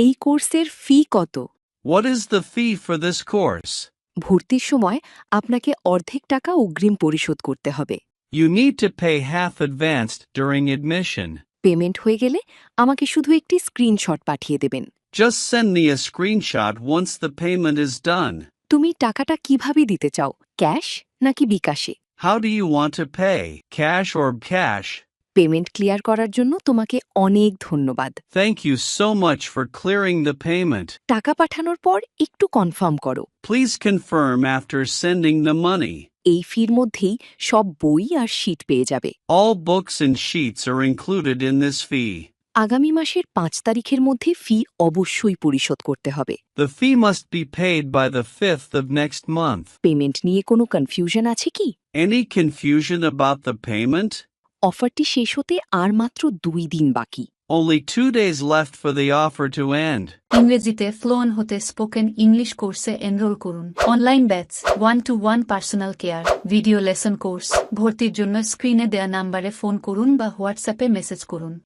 এই কোর্সের ফি কত? What is the fee for this course? ভর্তির সময় আপনাকে অর্ধেক টাকা অগ্রিম পরিশোধ করতে হবে। You need to pay half advanced during admission. Payment হয়ে গেলে আমাকে শুধু একটি স্ক্রিনশট পাঠিয়ে দেবেন। Just send me a screenshot once the payment is done. তুমি টাকাটা কিভাবে দিতে চাও, ক্যাশ নাকি বিকাশে? How do you want to pay? Cash or cash? Payment clear করার জন্য তোমাকে অনেক ধন্যবাদ। Thank you so much for clearing the payment. টাকা পাঠানোর পর একটু কনফার্ম করো। Please confirm after sending the money. এই ফির মধ্যেই সব বই আর শীট পেয়ে যাবে। All books and sheets are included in this fee. আগামী মাসের 5 তারিখের মধ্যে ফি অবশ্যই পরিশোধ করতে হবে। The fee must be paid by the 5th of next month. Payment নিয়ে কোনো কনফিউশন আছে কি? Any confusion about the payment? অফারটি শেষ হতে আর মাত্র 2 দিন বাকি। Only 2 days left for the offer to end. ইংরেজিতে ফ্লুয়েন্ট হতে স্পোকেন ইংলিশ কোর্সে এনরোল করুন। Online batch, 1-to-1 personal care, video lesson course. ভর্তির জন্য স্ক্রিনে দেয়া নাম্বারে ফোন করুন বা হোয়াটসঅ্যাপে মেসেজ করুন।